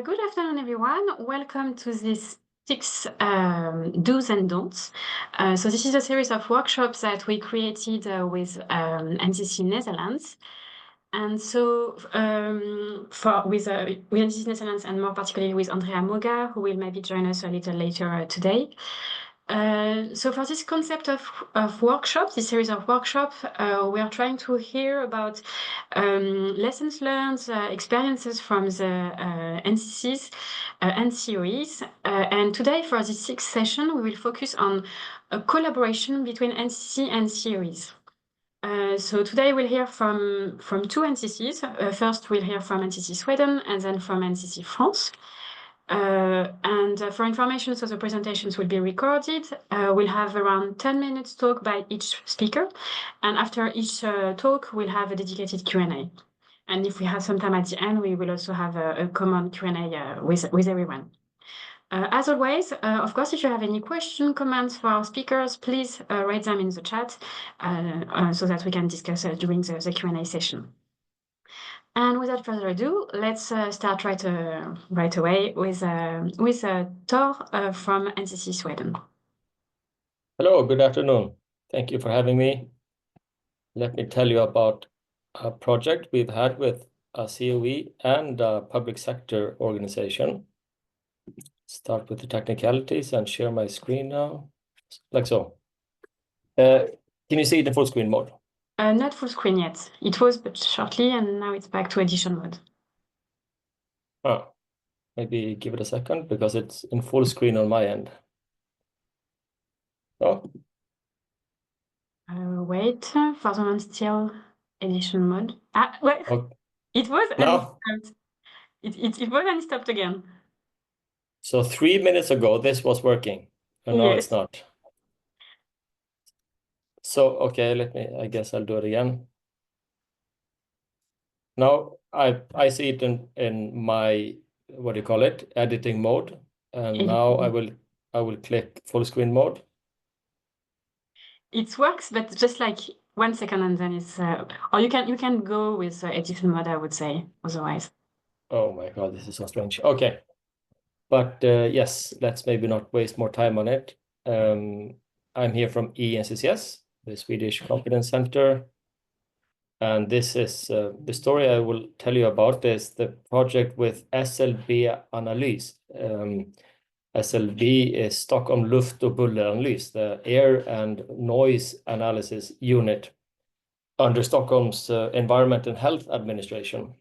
Good afternoon, everyone. Welcome to this six do's and don'ts. So this is a series of workshops that we created with NCC Netherlands. And so with NCC Netherlands and more particularly with Andrea Moga, who will maybe join us a little later today. So for this concept of workshops, this series of workshops, we are trying to hear about lessons learned, experiences from the NCCs and COEs. And today for this sixth session, we will focus on a collaboration between NCC and COEs. So today we'll hear from two NCCs. First, we'll hear from NCC Sweden and then from NCC France. For information, so the presentations will be recorded. We'll have around 10 minutes talk by each speaker. And after each talk, we'll have a dedicated Q&A. And if we have some time at the end, we will also have a common Q&A with everyone. As always, of course, if you have any questions, comments for our speakers, please write them in the chat so that we can discuss during the Q&A session. And without further ado, let's start right away with Tor from NCC Sweden. Hello, good afternoon. Thank you for having me. Let me tell you about a project we've had with a COE and a public sector organization. Start with the technicalities and share my screen now, like so. Can you see the full screen mode? Not full screen yet. It was, but shortly, and now it's back to edition mode. Oh, maybe give it a second because it's in full screen on my end. Oh. Wait, for the moment, still edition mode. Ah, wait, Okay. It was No. It was and stopped again. So 3 minutes ago, this was working, and now it's not. So, okay, I guess I'll do it again. Now I see it in my, what do you call it, editing mode. And now I will click full screen mode. It works, but just like 1 second and then it's or you can go with edition mode, I would say, otherwise. Oh my God, this is so strange. Okay. But yes, let's maybe not waste more time on it. I'm here from ENCCS, the Swedish Competence Center. And this is the story I will tell you about is the project with SLB Analys. SLB is Stockholm Luft- och Bulleranalys, the air and noise analysis unit under Stockholm's Environment and Health Administration.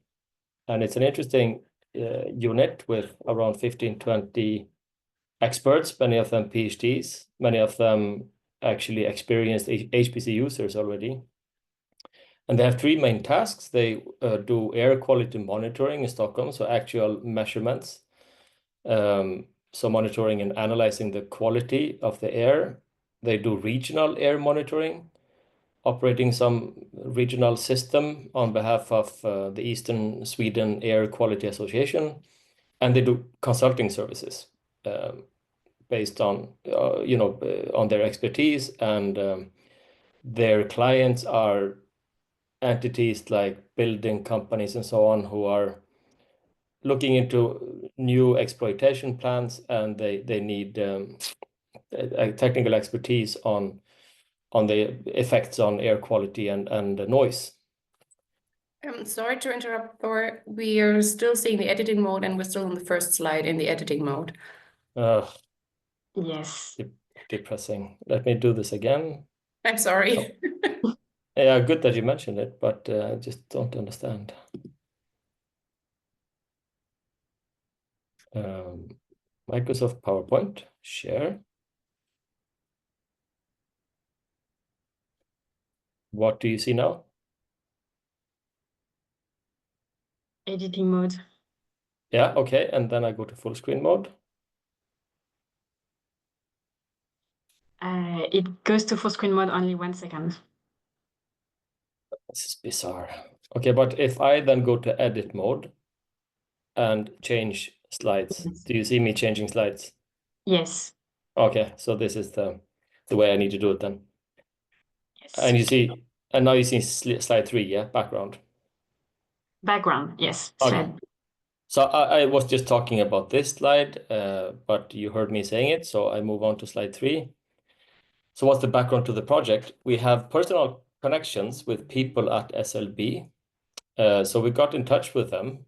And it's an interesting unit with around 15-20 experts, many of them PhDs, many of them actually experienced HPC users already. And they have three main tasks. They do air quality monitoring in Stockholm, so actual measurements. So monitoring and analyzing the quality of the air. They do regional air monitoring, operating some regional system on behalf of the Eastern Sweden Air Quality Association. And they do consulting services based on, on their expertise. And their clients are entities like building companies and so on who are looking into new exploitation plans, and they need technical expertise on the effects on air quality and noise. Sorry to interrupt, Thor. We are still seeing the editing mode, and we're still on the first slide in the editing mode. Yes. Depressing. Let me do this again. I'm sorry. Yeah, good that you mentioned it, but I just don't understand. Microsoft PowerPoint, share. What do you see now? Editing mode. Yeah, okay, and then I go to full screen mode. It goes to full screen mode only 1 second. This is bizarre. Okay, but if I then go to edit mode and change slides, do you see me changing slides? Yes. Okay, so this is the way I need to do it then. Yes. And you see, and now you see slide 3, yeah, background. Background, yes. Okay. So I was just talking about this slide, but you heard me saying it, so I move on to slide 3. So what's the background to the project? We have personal connections with people at SLB. So we got in touch with them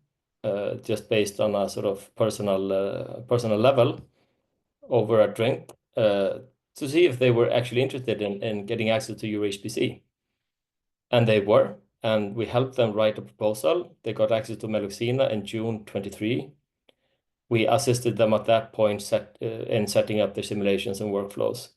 just based on a sort of personal level over a drink to see if they were actually interested in getting access to EuroHPC. And they were, and we helped them write a proposal. They got access to Meluxina in June 23. We assisted them at that point in setting up their simulations and workflows.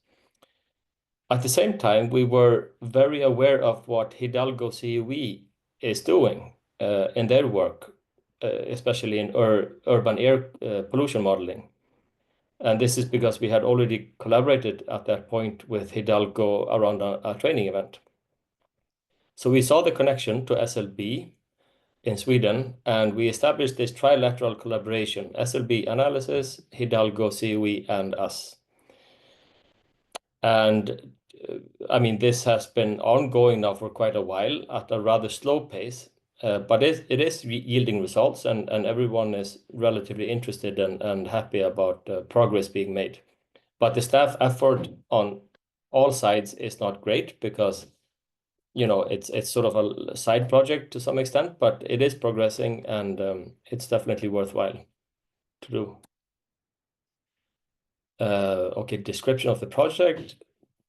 At the same time, we were very aware of what Hidalgo CUE is doing in their work, especially in urban air pollution modeling. And this is because we had already collaborated at that point with Hidalgo around a training event. So we saw the connection to SLB in Sweden, and we established this trilateral collaboration, SLB Analysis, Hidalgo CUE, and us. And I mean, this has been ongoing now for quite a while at a rather slow pace, but it is yielding results, and everyone is relatively interested and happy about progress being made. But the staff effort on all sides is not great because, you know, it's sort of a side project to some extent, but it is progressing, and it's definitely worthwhile to do. Okay, description of the project.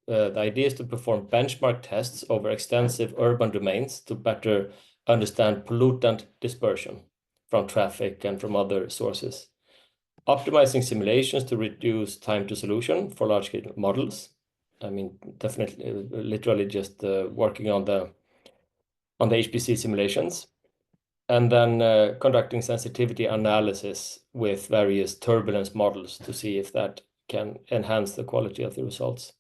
The idea is to perform benchmark tests over extensive urban domains to better understand pollutant dispersion from traffic and from other sources. Optimizing simulations to reduce time to solution for large-scale models. I mean, definitely, literally just working on the HPC simulations. And then conducting sensitivity analysis with various turbulence models to see if that can enhance the quality of the results.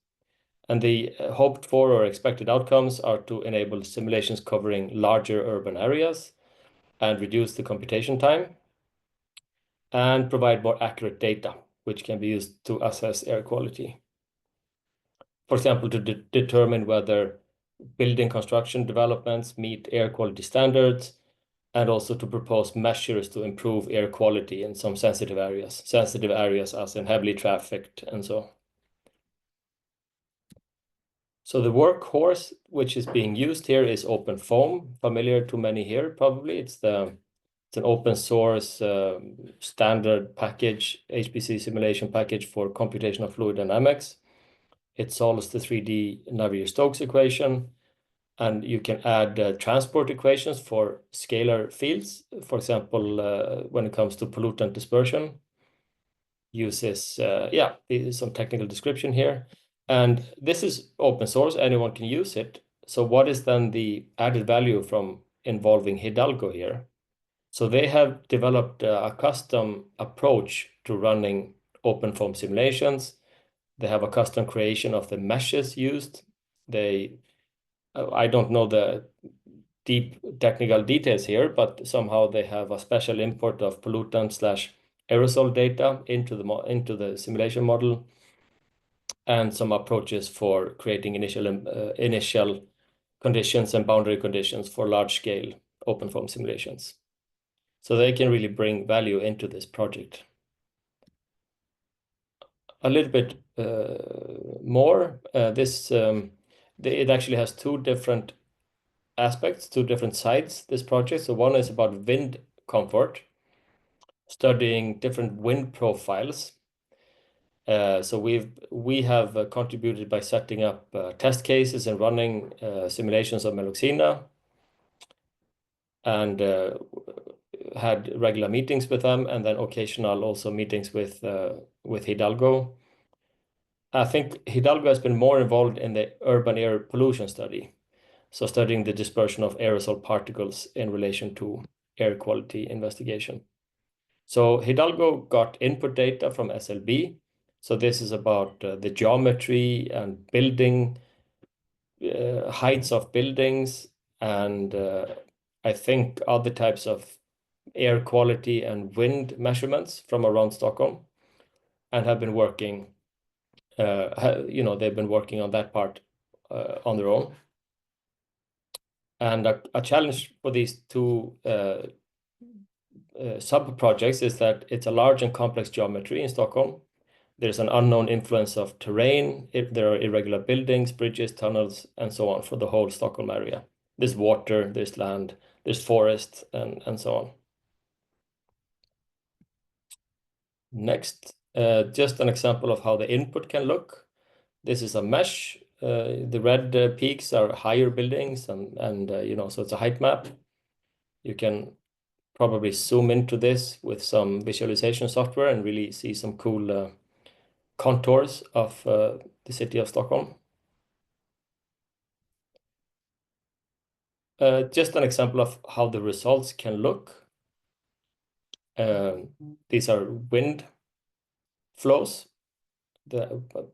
And the hoped for or expected outcomes are to enable simulations covering larger urban areas and reduce the computation time and provide more accurate data, which can be used to assess air quality. For example, to determine whether building construction developments meet air quality standards, and also to propose measures to improve air quality in some sensitive areas as in heavily trafficked and so on. So the workhorse which is being used here is OpenFOAM, familiar to many here probably. It's an open source standard package, HPC simulation package for computational fluid dynamics. It solves the 3D Navier-Stokes equation, and you can add transport equations for scalar fields. For example, when it comes to pollutant dispersion, uses, some technical description here. And this is open source, anyone can use it. So what is then the added value from involving Hidalgo here? So they have developed a custom approach to running OpenFOAM simulations. They have a custom creation of the meshes used. I don't know the deep technical details here, but somehow they have a special import of pollutant/aerosol data into the simulation model, and some approaches for creating initial conditions and boundary conditions for large-scale OpenFOAM simulations. So they can really bring value into this project. A little bit more, it actually has two different aspects, two different sides, this project. So one is about wind comfort, studying different wind profiles. So we have contributed by setting up test cases and running simulations of Meluxina, and had regular meetings with them, and then occasional also meetings with Hidalgo. I think Hidalgo has been more involved in the urban air pollution study, so studying the dispersion of aerosol particles in relation to air quality investigation. So Hidalgo got input data from SLB. So this is about the geometry and building heights of buildings, and I think other types of air quality and wind measurements from around Stockholm, and have been working, they've been working on that part on their own. And a challenge for these two sub-projects is that it's a large and complex geometry in Stockholm. There's an unknown influence of terrain. There are irregular buildings, bridges, tunnels, and so on for the whole Stockholm area. There's water, there's land, there's forest, and so on. Next, just an example of how the input can look. This is a mesh. The red peaks are higher buildings, and so it's a height map. You can probably zoom into this with some visualization software and really see some cool contours of the city of Stockholm. Just an example of how the results can look. These are wind flows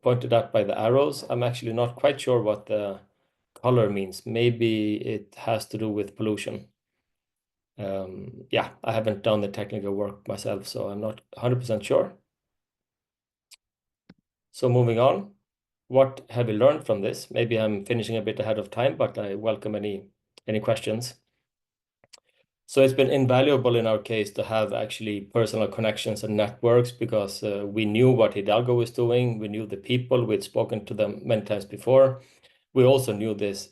pointed out by the arrows. I'm actually not quite sure what the color means. Maybe it has to do with pollution. Yeah, I haven't done the technical work myself, so I'm not 100% sure. So moving on, what have we learned from this? Maybe I'm finishing a bit ahead of time, but I welcome any questions. So it's been invaluable in our case to have actually personal connections and networks, because we knew what Hidalgo was doing. We knew the people. We'd spoken to them many times before. We also knew this,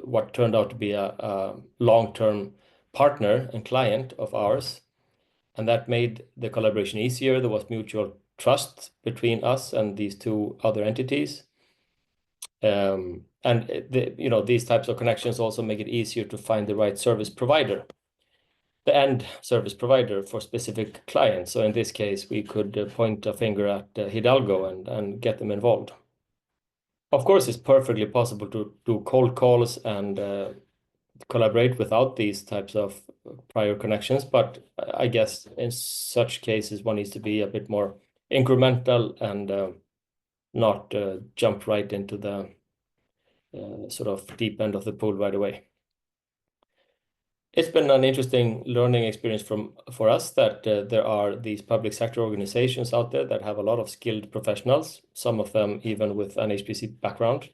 what turned out to be a long-term partner and client of ours. And that made the collaboration easier. There was mutual trust between us and these two other entities. And these types of connections also make it easier to find the right service provider, the end service provider for specific clients. So in this case, we could point a finger at Hidalgo and get them involved. Of course, it's perfectly possible to do cold calls and collaborate without these types of prior connections, but I guess in such cases, one needs to be a bit more incremental and not jump right into the sort of deep end of the pool right away. It's been an interesting learning experience for us that there are these public sector organizations out there that have a lot of skilled professionals, some of them even with an HPC background.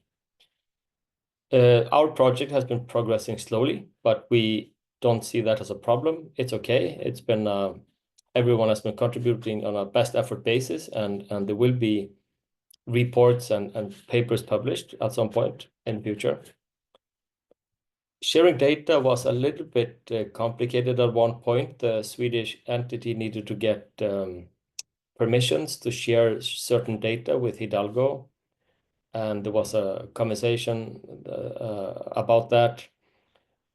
Our project has been progressing slowly, but we don't see that as a problem. It's okay. It's been everyone has been contributing on a best effort basis, and there will be reports and papers published at some point in the future. Sharing data was a little bit complicated at one point. The Swedish entity needed to get permissions to share certain data with Hidalgo, and there was a conversation about that.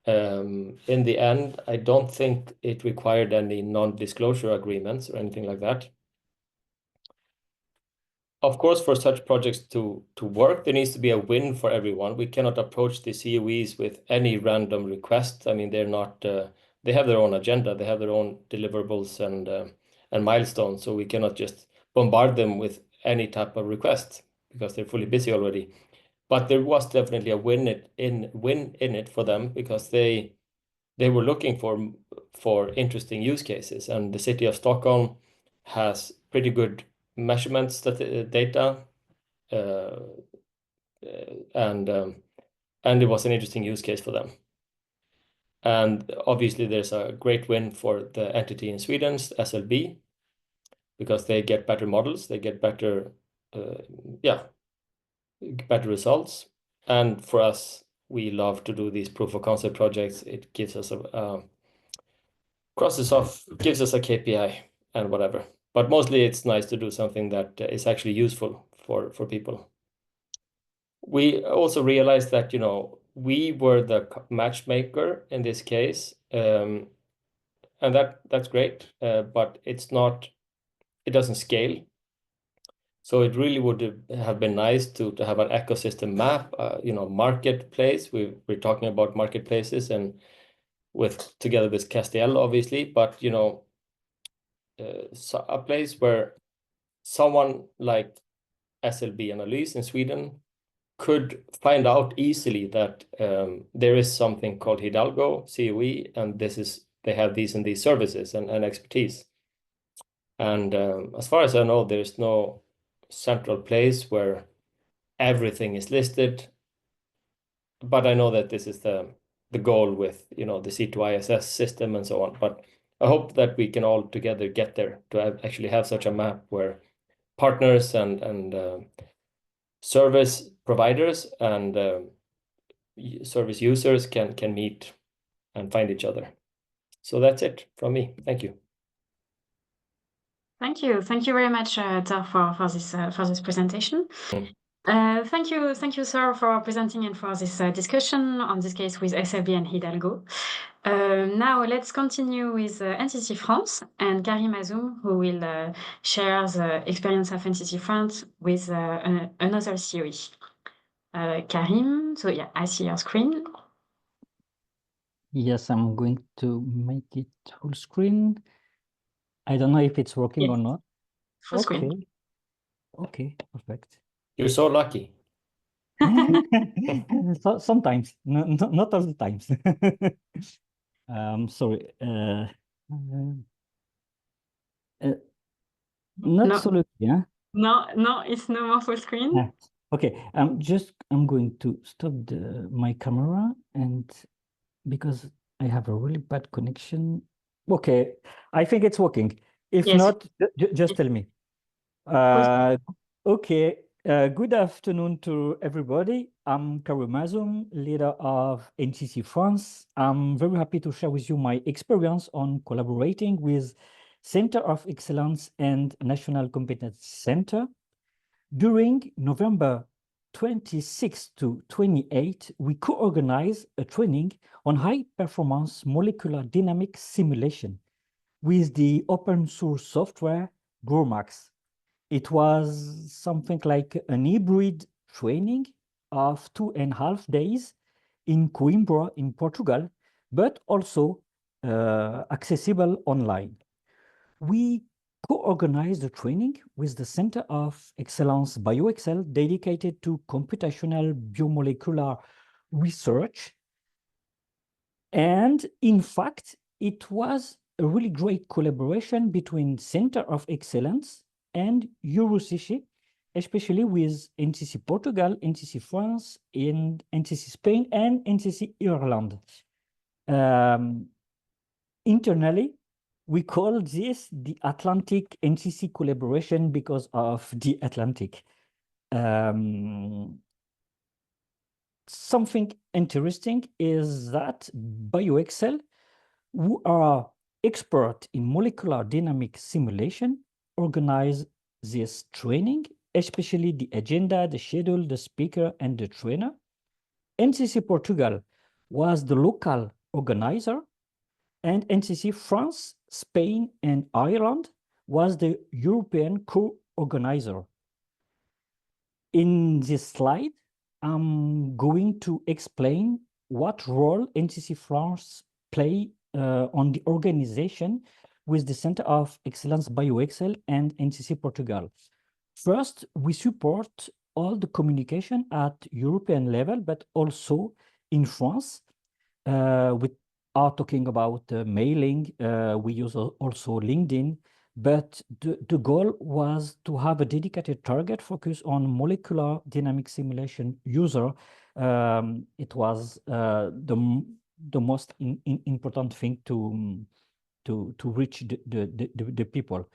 In the end, I don't think it required any non-disclosure agreements or anything like that. Of course, for such projects to work, there needs to be a win for everyone. We cannot approach the COEs with any random request. I mean, they're not. They have their own agenda. They have their own deliverables and milestones. So we cannot just bombard them with any type of request because they're fully busy already. But there was definitely a win in it for them, because they were looking for interesting use cases, and the city of Stockholm has pretty good measurements data, and it was an interesting use case for them. And obviously, there's a great win for the entity in Sweden, SLB, because they get better models, they get better results. And for us, we love to do these proof of concept projects. It gives us gives us a KPI and whatever. But mostly it's nice to do something that is actually useful for people. We also realized that, we were the matchmaker in this case, and that's great, but it doesn't scale. So it really would have been nice to have an ecosystem map, marketplace. We're talking about marketplaces and together with CASTIEL, obviously, but so a place where someone like SLB Analyse in Sweden could find out easily that there is something called Hidalgo COE, and they have these and these services and expertise. And as far as I know, there's no central place where everything is listed. But I know that this is the goal with the C2ISS system and so on. But I hope that we can all together get there to actually have such a map where partners and service providers and service users can meet and find each other. So that's it from me. Thank you. Thank you. Thank you very much, Tar, for this presentation. Thank you, sir, for presenting and for this discussion on this case with SLB and Hidalgo. Now let's continue with NCC France and Karim Azoum, who will share the experience of NCC France with another series. Karim, so yeah, I see your screen. Yes, I'm going to make it full screen. I don't know if it's working or not. Full screen. Okay, perfect. You're so lucky. So, sometimes, not all the times. Sorry. Not No. so lucky, yeah? No, it's no more full screen. Okay, I'm going to stop my camera, and because I have a really bad connection. Okay, I think it's working. If Yes. not, just tell me. Okay, good afternoon to everybody. I'm Karim Azoum, leader of NCC France. I'm very happy to share with you my experience on collaborating with Center of Excellence and National Competence Center. During November 26 to 28, we co-organized a training on high-performance molecular dynamic simulation with the open source software GROMAX. It was something like an hybrid training of 2.5 days in Coimbra in Portugal, but also accessible online. We co-organized the training with the Center of Excellence BioExcel dedicated to computational biomolecular research. And in fact, it was a really great collaboration between Center of Excellence and EuroCC, especially with NCC Portugal, NCC France, and NCC Spain, and NCC Ireland. Internally, we call this the Atlantic NCC collaboration because of the Atlantic. Something interesting is that BioExcel, who are expert in molecular dynamic simulation, organize this training, especially the agenda, the schedule, the speaker, and the trainer. NCC Portugal was the local organizer, and NCC France, Spain, and Ireland was the European co-organizer. In this slide, I'm going to explain what role NCC France play on the organization with the Center of Excellence BioExcel and NCC Portugal. First, we support all the communication at European level, but also in France. We are talking about mailing. We use also LinkedIn. But the goal was to have a dedicated target focus on molecular dynamic simulation user. It was the most important thing to reach the people.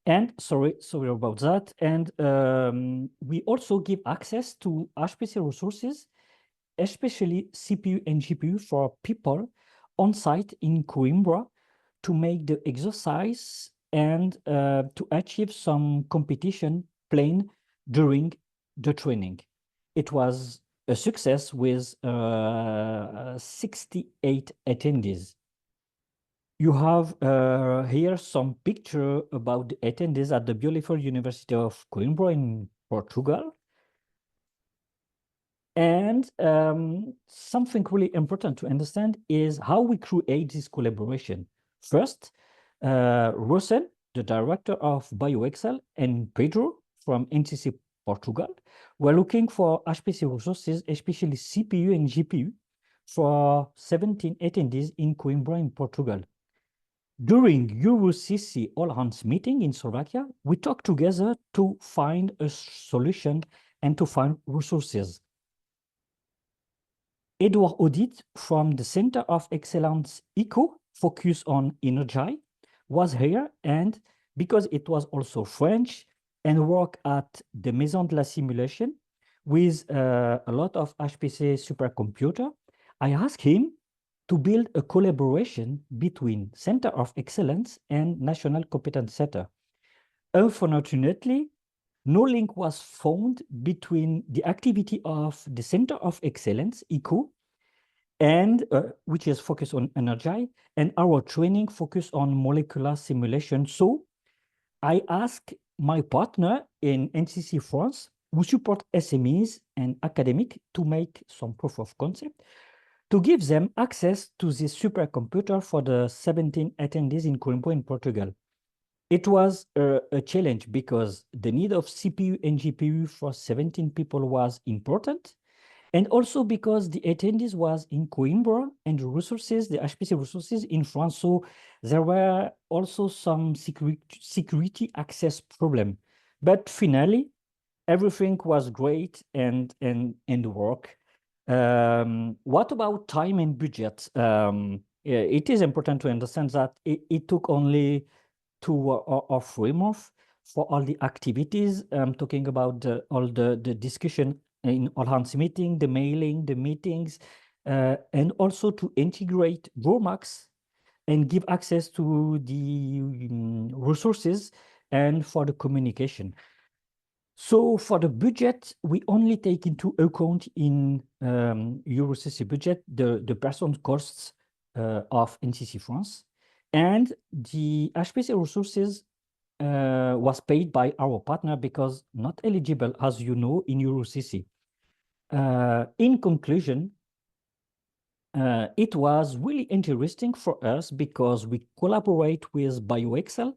And sorry about that. And we also give access to HPC resources, especially CPU and GPU for people on site in Coimbra, to make the exercise and to achieve some competition playing during the training. It was a success with 68 attendees. You have here some picture about the attendees at the beautiful University of Coimbra in Portugal. And something really important to understand is how we create this collaboration. First, Russell, the director of BioExcel, and Pedro from NCC Portugal were looking for HPC resources, especially CPU and GPU, for 17 attendees in Coimbra in Portugal. During EuroCC all-hands meeting in Slovakia, we talked together to find a solution and to find resources. Edouard Audit from the Center of Excellence ECO, focus on energy, was here, and because it was also French and work at the Maison de la Simulation with a lot of HPC supercomputer, I asked him to build a collaboration between Center of Excellence and National Competence Center. Unfortunately, no link was found between the activity of the Center of Excellence, ECO, and which is focused on energy, and our training focused on molecular simulation. So I asked my partner in NCC France, who support SMEs and academic, to make some proof of concept, to give them access to this supercomputer for the 17 attendees in Coimbra in Portugal. It was a challenge because the need of CPU and GPU for 17 people was important. And also because the attendees was in Coimbra and the resources, the HPC resources in France. So there were also some security access problem. But finally, everything was great and work. What about time and budget? It is important to understand that it took only 2 or 3 months for all the activities. I'm talking about all the discussion in all hands meeting, the mailing, the meetings, and also to integrate GoMax and give access to the resources and for the communication. So for the budget, we only take into account in EuroCC budget the person costs of NCC France, and the HPC resources was paid by our partner because not eligible, as you know, in EuroCC. In conclusion, it was really interesting for us because we collaborate with BioExcel.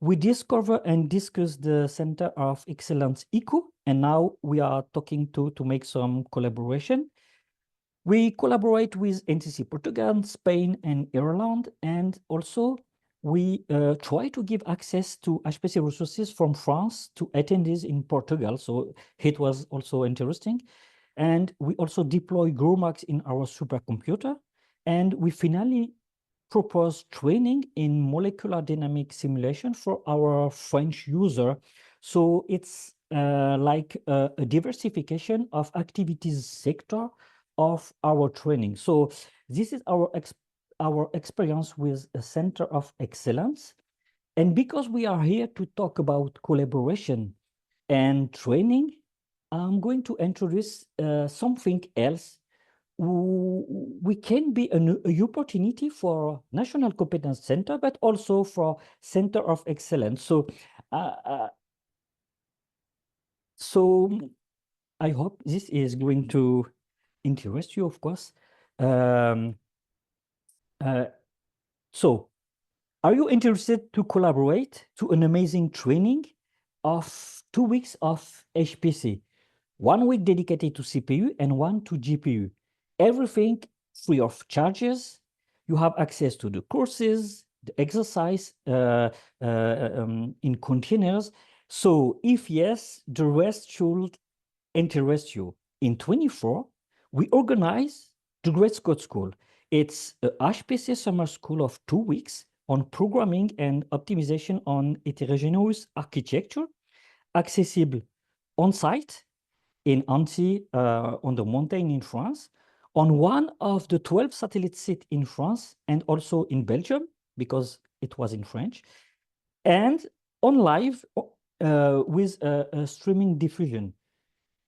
We discover and discuss the Center of Excellence ECO, and now we are talking to make some collaboration. We collaborate with NCC Portugal, Spain, and Ireland, and also we try to give access to HPC resources from France to attendees in Portugal. So it was also interesting. And we also deploy GoMax in our supercomputer. And we finally propose training in molecular dynamic simulation for our French user. So it's like a diversification of activities sector of our training. So this is our experience with a Center of Excellence. And because we are here to talk about collaboration and training, I'm going to introduce something else. We can be an opportunity for National Competence Center, but also for Center of Excellence. So I hope this is going to interest you, of course. So are you interested to collaborate to an amazing training of 2 weeks of HPC? 1 week dedicated to CPU and 1 to GPU. Everything free of charges. You have access to the courses, the exercise in containers. So if yes, the rest should interest you. In 24, we organize the Great Scott School. It's a HPC summer school of 2 weeks on programming and optimization on heterogeneous architecture, accessible on-site in Annecy, on the mountain in France, on one of the 12 satellite sites in France and also in Belgium, because it was in French, and on live with a streaming diffusion.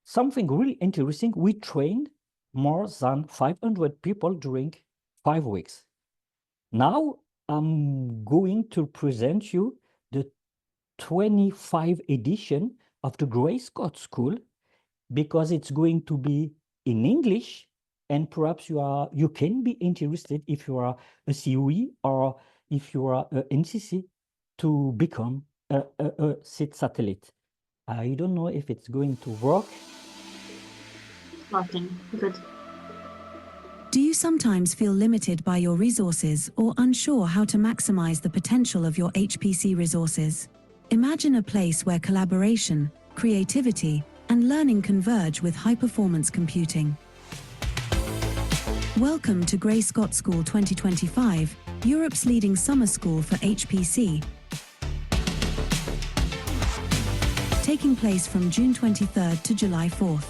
Something really interesting, we trained more than 500 people during 5 weeks. Now I'm going to present you the 25 edition of the Grey Scott School, because it's going to be in English, and perhaps you can be interested if you are a COE or if you are a NCC to become a SIT satellite. I don't know if it's going to work. Working, good. Do you sometimes feel limited by your resources or unsure how to maximize the potential of your HPC resources? Imagine a place where collaboration, creativity, and learning converge with high-performance computing. Welcome to Grey Scott School 2025, Europe's leading summer school for HPC. Taking place from June 23rd to July 4th.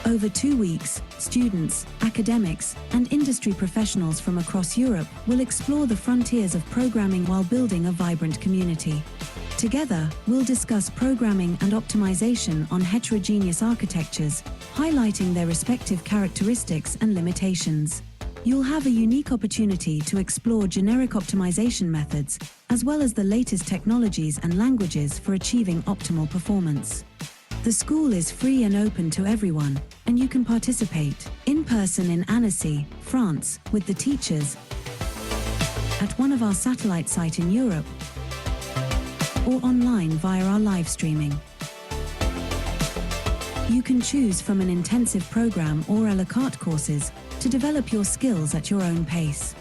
Over 2 weeks, students, academics, and industry professionals from across Europe will explore the frontiers of programming while building a vibrant community. Together, we'll discuss programming and optimization on heterogeneous architectures, highlighting their respective characteristics and limitations. You'll have a unique opportunity to explore generic optimization methods, as well as the latest technologies and languages for achieving optimal performance. The school is free and open to everyone, and you can participate in person in Annecy, France, with the teachers, at one of our satellite sites in Europe, or online via our live streaming. You can choose from an intensive program or a la carte courses to develop your skills at your own pace.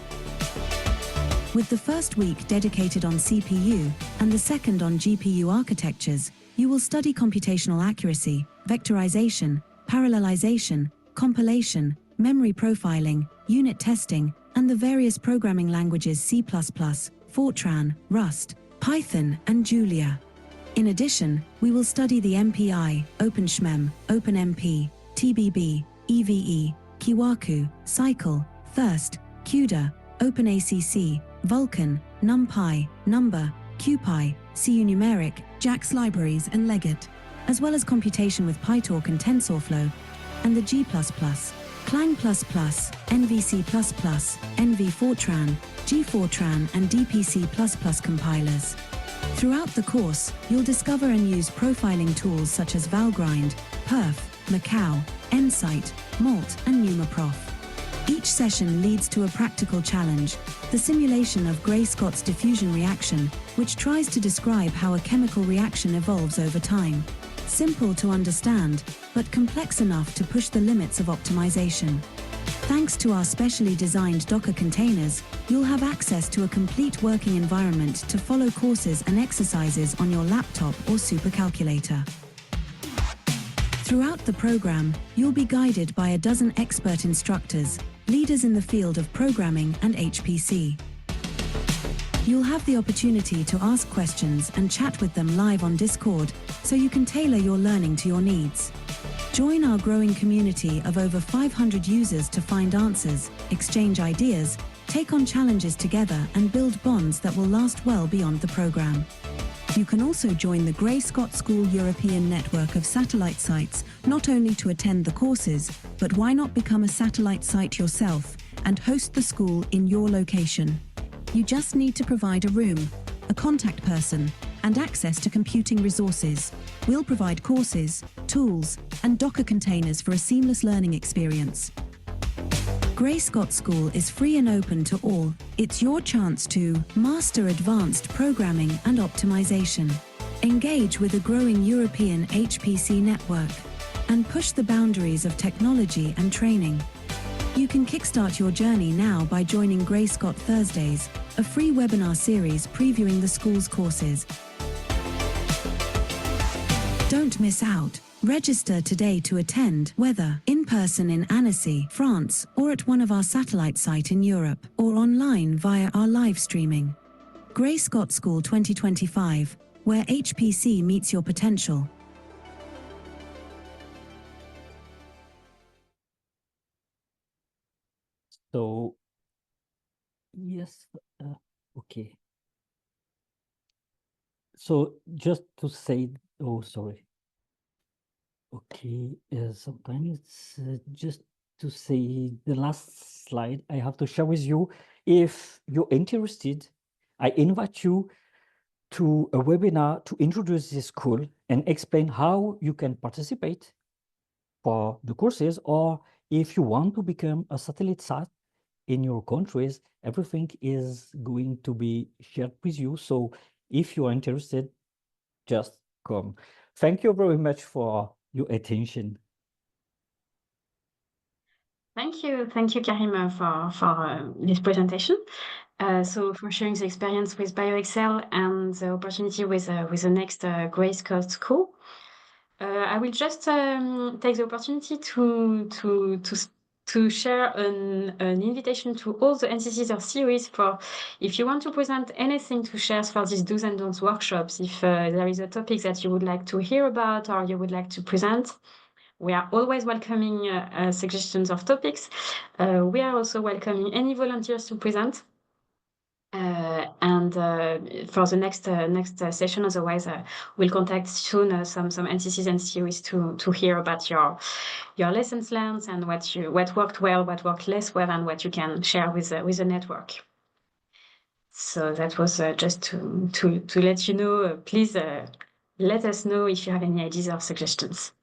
With the first week dedicated on CPU and the second on GPU architectures, you will study computational accuracy, vectorization, parallelization, compilation, memory profiling, unit testing, and the various programming languages C++, Fortran, Rust, Python, and Julia. In addition, we will study the MPI, OpenSHMEM, OpenMP, TBB, EVE, Kiwaku, Cycle, Thirst, CUDA, OpenACC, Vulkan, NumPy, Number, CuPy, CUNumeric, JAX libraries, and Legit, as well as computation with PyTorch and TensorFlow, and the G++, Clang++, NVC++, NV-Fortran, G-Fortran, and DPC++ compilers. Throughout the course, you'll discover and use profiling tools such as Valgrind, Perf, Macau, Nsight, Malt, and NumaProf. Each session leads to a practical challenge, the simulation of Gray-Scott's diffusion reaction, which tries to describe how a chemical reaction evolves over time. Simple to understand, but complex enough to push the limits of optimization. Thanks to our specially designed Docker containers, you'll have access to a complete working environment to follow courses and exercises on your laptop or supercalculator. Throughout the program, you'll be guided by a dozen expert instructors, leaders in the field of programming and HPC. You'll have the opportunity to ask questions and chat with them live on Discord, so you can tailor your learning to your needs. Join our growing community of over 500 users to find answers, exchange ideas, take on challenges together, and build bonds that will last well beyond the program. You can also join the Grey Scott School European network of satellite sites, not only to attend the courses, but why not become a satellite site yourself and host the school in your location? You just need to provide a room, a contact person, and access to computing resources. We'll provide courses, tools, and Docker containers for a seamless learning experience. Grey Scott School is free and open to all. It's your chance to master advanced programming and optimization, engage with a growing European HPC network, and push the boundaries of technology and training. You can kickstart your journey now by joining Grey Scott Thursdays, a free webinar series previewing the school's courses. Don't miss out. Register today to attend, whether in person in Annecy, France, or at one of our satellite sites in Europe, or online via our live streaming. Grey Scott School 2025, where HPC meets your potential. So, yes, okay. So just to say, oh, sorry. Okay, sometimes it's just to say the last slide I have to share with you. If you're interested, I invite you to a webinar to introduce this school and explain how you can participate for the courses, or if you want to become a satellite site in your countries, everything is going to be shared with you. So if you are interested, just come. Thank you very much for your attention. Thank you, Karim, for this presentation. So for sharing the experience with BioXL and the opportunity with the next Grey Scott School. I will just take the opportunity to to share an invitation to all the NCCs or series for if you want to present anything to share for these do's and don'ts workshops, if there is a topic that you would like to hear about or you would like to present. We are always welcoming suggestions of topics. We are also welcoming any volunteers to present. And for the next session, otherwise we'll contact soon some NCCs and series to hear about your lessons learned and what worked well, what worked less well, and what you can share with the network. So that was just to let you know. Please let us know if you have any ideas or suggestions.